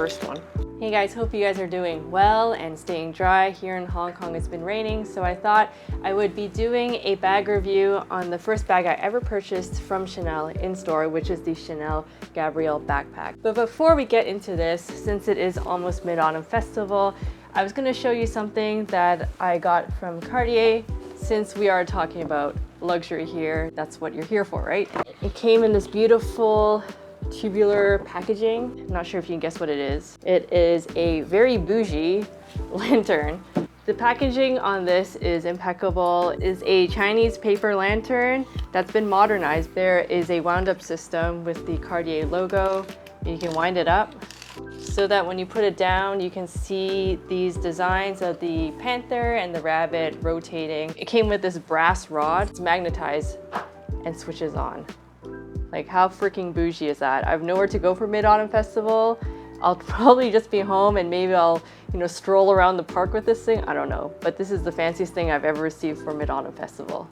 first one. Hey guys, hope you guys are doing well and staying dry. Here in Hong Kong it's been raining, so I thought I would be doing a bag review on the first bag I ever purchased from Chanel in store, which is the Chanel Gabrielle backpack. But before we get into this, since it is almost Mid-Autumn Festival, I was going to show you something that I got from Cartier. Since we are talking about luxury here, that's what you're here for, right? It came in this beautiful tubular packaging. I'm not sure if you can guess what it is. It is a very bougie lantern. The packaging on this is impeccable. It is a Chinese paper lantern that's been modernized. There is a wound up system with the Cartier logo. You can wind it up so that when you put it down, you can see these designs of the panther and the rabbit rotating. It came with this brass rod. It's magnetized and switches on. Like, how freaking bougie is that? I have nowhere to go for Mid-Autumn Festival. I'll probably just be home and maybe I'll, stroll around the park with this thing. I don't know, but this is the fanciest thing I've ever received for Mid-Autumn Festival.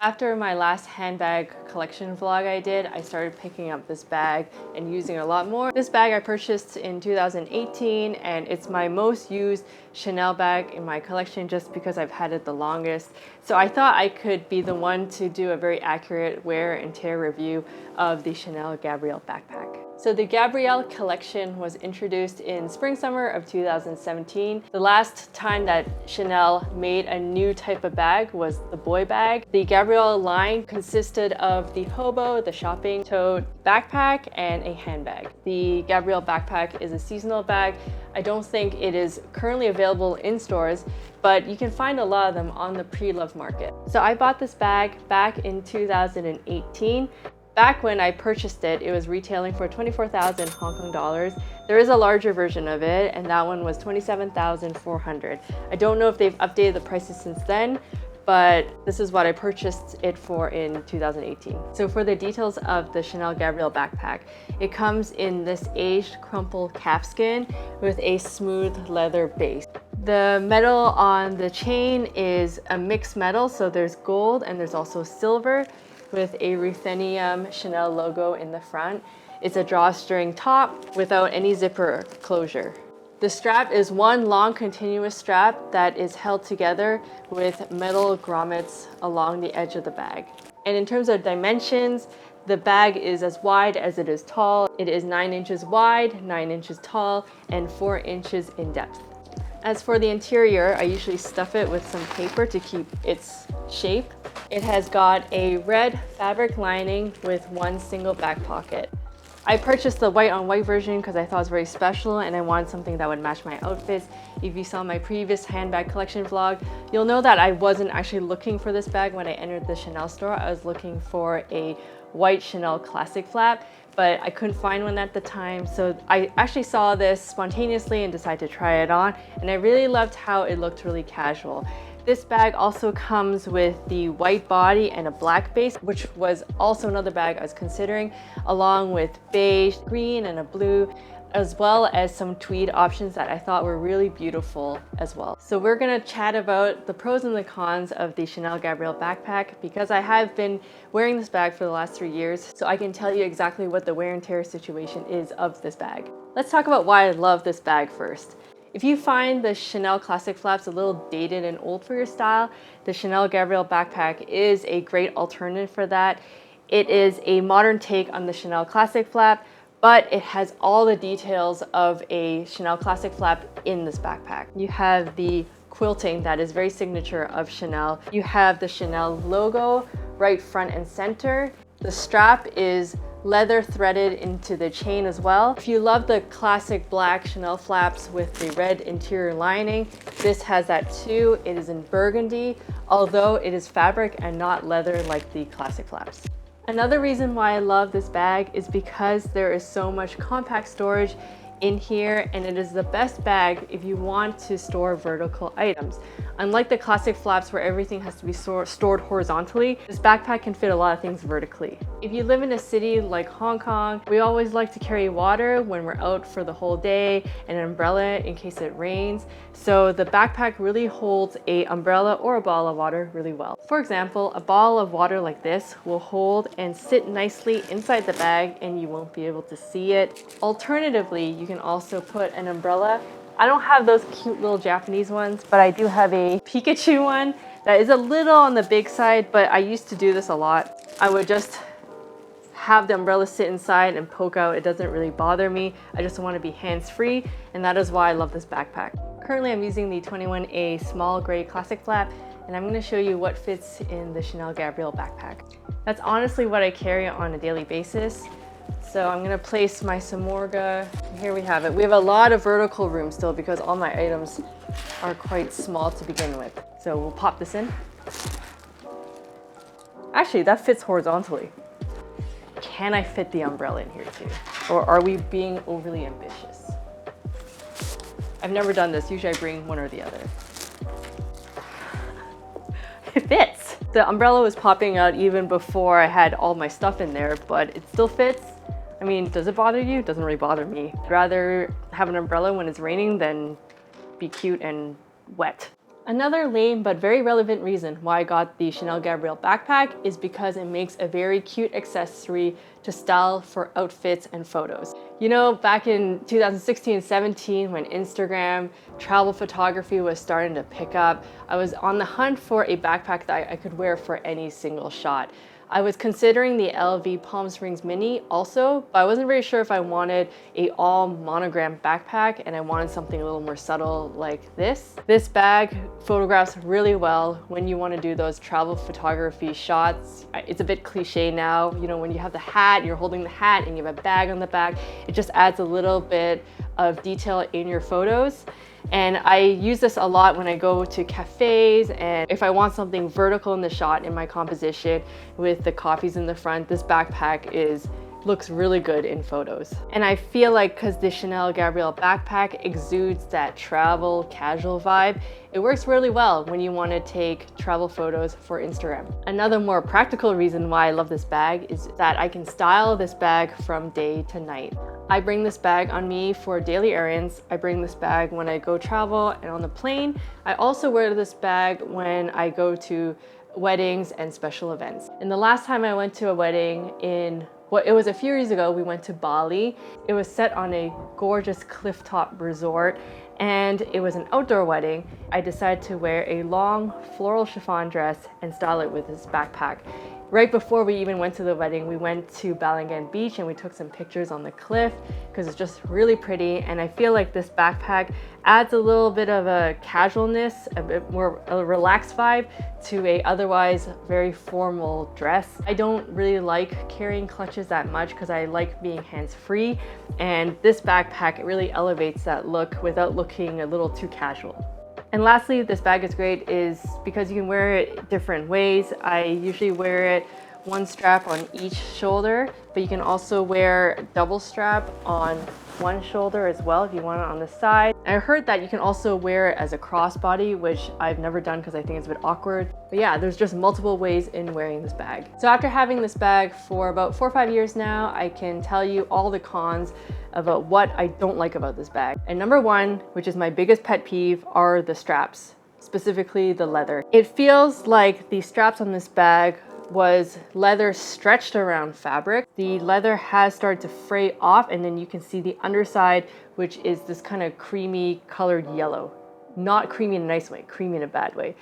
After my last handbag collection vlog I did, I started picking up this bag and using it a lot more. This bag I purchased in 2018 and it's my most used Chanel bag in my collection just because I've had it the longest. So I thought I could be the one to do a very accurate wear and tear review of the Chanel Gabrielle backpack. So the Gabrielle collection was introduced in spring-summer of 2017. The last time that Chanel made a new type of bag was the boy bag. The Gabrielle line consisted of the hobo, the shopping tote, backpack, and a handbag. The Gabrielle backpack is a seasonal bag. I don't think it is currently available in stores, but you can find a lot of them on the pre-loved market. So I bought this bag back in 2018. Back when I purchased it, it was retailing for 24,000 Hong Kong dollars. There is a larger version of it, and that one was 27,400. I don't know if they've updated the prices since then, but this is what I purchased it for in 2018. So for the details of the Chanel Gabrielle backpack, it comes in this aged crumpled calfskin with a smooth leather base. The metal on the chain is a mixed metal, so there's gold and there's also silver, with a ruthenium Chanel logo in the front. It's a drawstring top without any zipper closure. The strap is one long continuous strap that is held together with metal grommets along the edge of the bag. And in terms of dimensions, the bag is as wide as it is tall. It is 9 inches wide, 9 inches tall, and 4 inches in depth. As for the interior, I usually stuff it with some paper to keep its shape. It has got a red fabric lining with one single back pocket. I purchased the white on white version because I thought it was very special and I wanted something that would match my outfits. If you saw my previous handbag collection vlog, you'll know that I wasn't actually looking for this bag when I entered the Chanel store. I was looking for a white Chanel classic flap, but I couldn't find one at the time. So I actually saw this spontaneously and decided to try it on, and I really loved how it looked really casual. This bag also comes with the white body and a black base, which was also another bag I was considering, along with beige, green, and a blue, as well as some tweed options that I thought were really beautiful as well. So we're gonna chat about the pros and the cons of the Chanel Gabrielle backpack because I have been wearing this bag for the last 3 years, so I can tell you exactly what the wear and tear situation is of this bag. Let's talk about why I love this bag first. If you find the Chanel classic flaps a little dated and old for your style, the Chanel Gabrielle backpack is a great alternative for that. It is a modern take on the Chanel classic flap, but it has all the details of a Chanel classic flap in this backpack. You have the quilting that is very signature of Chanel. You have the Chanel logo right front and center. The strap is leather threaded into the chain as well. If you love the classic black Chanel flaps with the red interior lining, this has that too. It is in burgundy, although it is fabric and not leather like the classic flaps. Another reason why I love this bag is because there is so much compact storage in here, and it is the best bag if you want to store vertical items. Unlike the classic flaps where everything has to be stored horizontally, this backpack can fit a lot of things vertically. If you live in a city like Hong Kong, we always like to carry water when we're out for the whole day and an umbrella in case it rains. So the backpack really holds an umbrella or a bottle of water really well. For example, a bottle of water like this will hold and sit nicely inside the bag and you won't be able to see it. Alternatively, you can also put an umbrella. I don't have those cute little Japanese ones, but I do have a Pikachu one that is a little on the big side, but I used to do this a lot. I would just have the umbrella sit inside and poke out. It doesn't really bother me. I just want to be hands-free, and that is why I love this backpack. Currently, I'm using the 21A small gray classic flap, and I'm going to show you what fits in the Chanel Gabrielle backpack. That's honestly what I carry on a daily basis. So I'm gonna place my Samorga. Here we have it. We have a lot of vertical room still because all my items are quite small to begin with. So we'll pop this in. Actually, that fits horizontally. Can I fit the umbrella in here too? Or are we being overly ambitious? I've never done this. Usually I bring one or the other. It fits. The umbrella was popping out even before I had all my stuff in there, but it still fits. I mean, does it bother you? It doesn't really bother me. I'd rather have an umbrella when it's raining than be cute and wet. Another lame but very relevant reason why I got the Chanel Gabrielle backpack is because it makes a very cute accessory to style for outfits and photos. You know, back in 2016 and 17 when Instagram travel photography was starting to pick up, I was on the hunt for a backpack that I could wear for any single shot. I was considering the LV Palm Springs Mini also, but I wasn't very sure if I wanted a all monogram backpack and I wanted something a little more subtle like this. This bag photographs really well when you want to do those travel photography shots. It's a bit cliche now, you know, when you have the hat, you're holding the hat and you have a bag on the back, it just adds a little bit of detail in your photos. And I use this a lot when I go to cafes, and if I want something vertical in the shot in my composition with the coffees in the front, this backpack looks really good in photos. And I feel like because the Chanel Gabrielle backpack exudes that travel casual vibe, it works really well when you want to take travel photos for Instagram. Another more practical reason why I love this bag is that I can style this bag from day to night. I bring this bag on me for daily errands. I bring this bag when I go travel and on the plane. I also wear this bag when I go to weddings and special events. And the last time I went to a wedding it was a few years ago, we went to Bali. It was set on a gorgeous clifftop resort and it was an outdoor wedding. I decided to wear a long floral chiffon dress and style it with this backpack. Right before we even went to the wedding, we went to Balangan Beach and we took some pictures on the cliff because it's just really pretty. And I feel like this backpack adds a little bit of a casualness, a bit more a relaxed vibe to a otherwise very formal dress. I don't really like carrying clutches that much because I like being hands-free. And this backpack really elevates that look without looking a little too casual. And lastly, this bag is great is because you can wear it different ways. I usually wear it one strap on each shoulder, but you can also wear double strap on one shoulder as well if you want it on the side. I heard that you can also wear it as a crossbody, which I've never done because I think it's a bit awkward. But yeah, there's just multiple ways in wearing this bag. So after having this bag for about 4 or 5 years now, I can tell you all the cons about what I don't like about this bag. And number one, which is my biggest pet peeve, are the straps, specifically the leather. It feels like the straps on this bag was leather stretched around fabric. The leather has started to fray off and then you can see the underside, which is this kind of creamy colored yellow. Not creamy in a nice way, creamy in a bad way.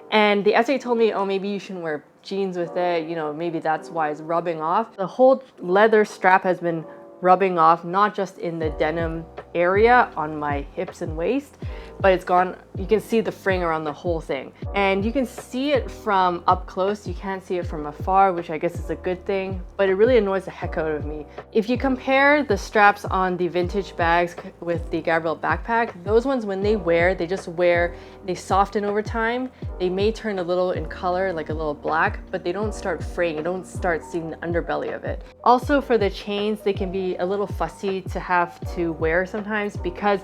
And the essay told me, oh, maybe you shouldn't wear jeans with it. You know, maybe that's why it's rubbing off. The whole leather strap has been rubbing off, not just in the denim area on my hips and waist, but it's gone. You can see the fraying around the whole thing. And you can see it from up close. You can't see it from afar, which I guess is a good thing, but it really annoys the heck out of me. If you compare the straps on the vintage bags with the Gabrielle backpack, those ones, when they wear, they soften over time. They may turn a little in color, like a little black, but they don't start fraying. You don't start seeing the underbelly of it. Also for the chains, they can be a little fussy to have to wear sometimes because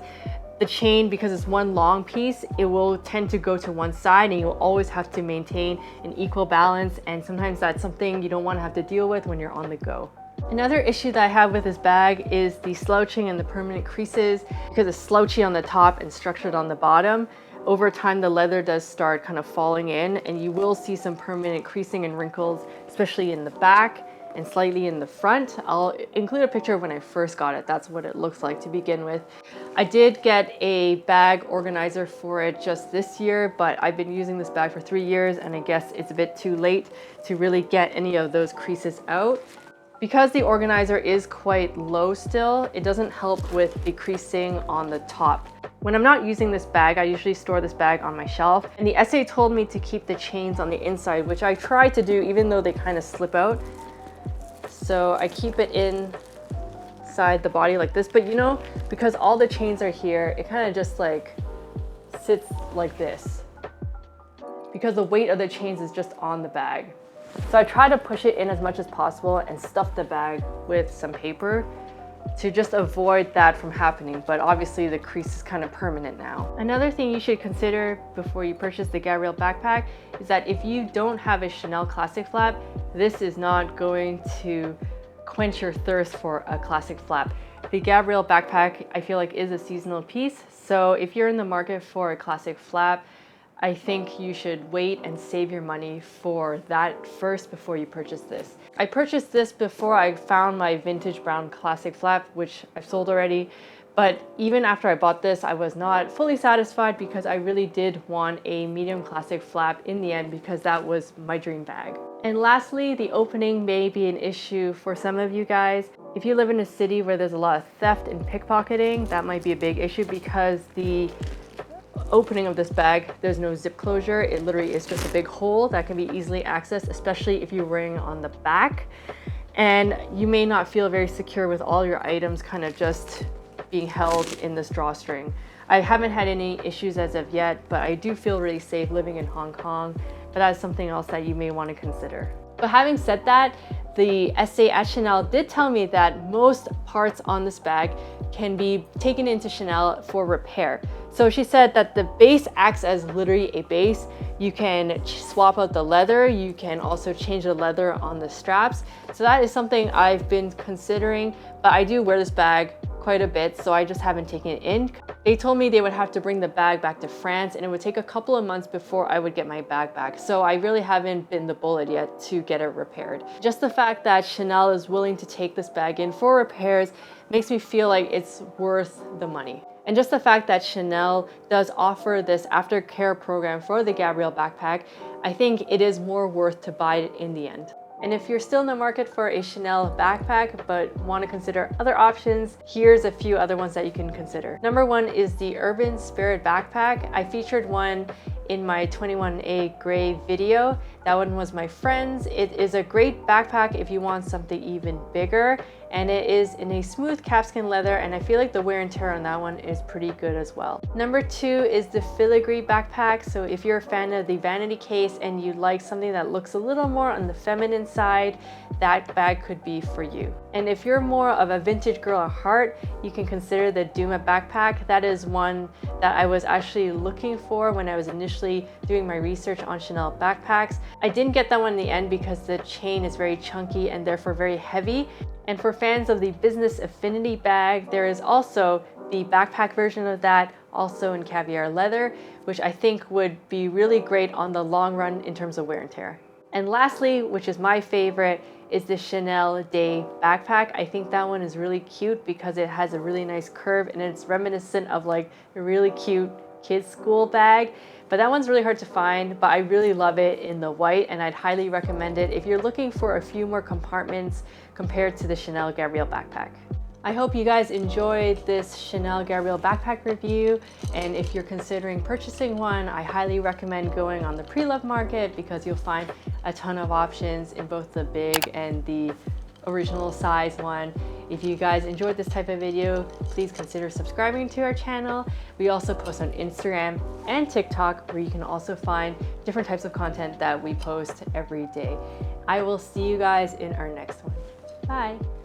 the chain, because it's one long piece, it will tend to go to one side and you'll always have to maintain an equal balance. And sometimes that's something you don't want to have to deal with when you're on the go. Another issue that I have with this bag is the slouching and the permanent creases. Because it's slouchy on the top and structured on the bottom, over time the leather does start kind of falling in and you will see some permanent creasing and wrinkles, especially in the back and slightly in the front. I'll include a picture of when I first got it. That's what it looks like to begin with. I did get a bag organizer for it just this year, but I've been using this bag for 3 years and I guess it's a bit too late to really get any of those creases out. Because the organizer is quite low still, it doesn't help with the creasing on the top. When I'm not using this bag, I usually store this bag on my shelf, and the essay told me to keep the chains on the inside, which I try to do even though they kind of slip out. So I keep it inside the body like this, but you know, because all the chains are here, it kind of just like sits like this because the weight of the chains is just on the bag. So I try to push it in as much as possible and stuff the bag with some paper to just avoid that from happening, but obviously the crease is kind of permanent now. Another thing you should consider before you purchase the Gabrielle backpack is that if you don't have a Chanel classic flap, this is not going to quench your thirst for a classic flap. The Gabrielle backpack, I feel like, is a seasonal piece, so if you're in the market for a classic flap, I think you should wait and save your money for that first before you purchase this. I purchased this before I found my vintage brown classic flap, which I've sold already. But even after I bought this, I was not fully satisfied because I really did want a medium classic flap in the end because that was my dream bag. And lastly, the opening may be an issue for some of you guys. If you live in a city where there's a lot of theft and pickpocketing, that might be a big issue because the opening of this bag, there's no zip closure. It literally is just a big hole that can be easily accessed, especially if you're wearing on the back. And you may not feel very secure with all your items kind of just being held in this drawstring. I haven't had any issues as of yet, but I do feel really safe living in Hong Kong. But that's something else that you may want to consider. But having said that, the essay at Chanel did tell me that most parts on this bag can be taken into Chanel for repair. So she said that the base acts as literally a base. You can swap out the leather. You can also change the leather on the straps. So that is something I've been considering, but I do wear this bag quite a bit, so I just haven't taken it in. They told me they would have to bring the bag back to France and it would take a couple of months before I would get my bag back. So I really haven't been the bullet yet to get it repaired. Just the fact that Chanel is willing to take this bag in for repairs makes me feel like it's worth the money. And just the fact that Chanel does offer this aftercare program for the Gabrielle backpack, I think it is more worth to buy it in the end. And if you're still in the market for a Chanel backpack but want to consider other options, here's a few other ones that you can consider. Number one is the Urban Spirit backpack. I featured one in my 21A gray video. That one was my friend's. It is a great backpack if you want something even bigger, and it is in a smooth calfskin leather, and I feel like the wear and tear on that one is pretty good as well. Number two is the filigree backpack. So if you're a fan of the vanity case and you like something that looks a little more on the feminine side, that bag could be for you. And if you're more of a vintage girl at heart, you can consider the Duma backpack. That is one that I was actually looking for when I was initially doing my research on Chanel backpacks. I didn't get that one in the end because the chain is very chunky and therefore very heavy. And for fans of the Business Affinity bag, there is also the backpack version of that, also in caviar leather, which I think would be really great on the long run in terms of wear and tear. And lastly, which is my favorite, is the Chanel Day backpack. I think that one is really cute because it has a really nice curve and it's reminiscent of like a really cute kids' school bag. But that one's really hard to find, but I really love it in the white and I'd highly recommend it if you're looking for a few more compartments compared to the Chanel Gabrielle backpack. I hope you guys enjoyed this Chanel Gabrielle backpack review, and if you're considering purchasing one, I highly recommend going on the pre-loved market because you'll find a ton of options in both the big and the original size one. If you guys enjoyed this type of video, please consider subscribing to our channel. We also post on Instagram and TikTok, where you can also find different types of content that we post every day. I will see you guys in our next one. Bye.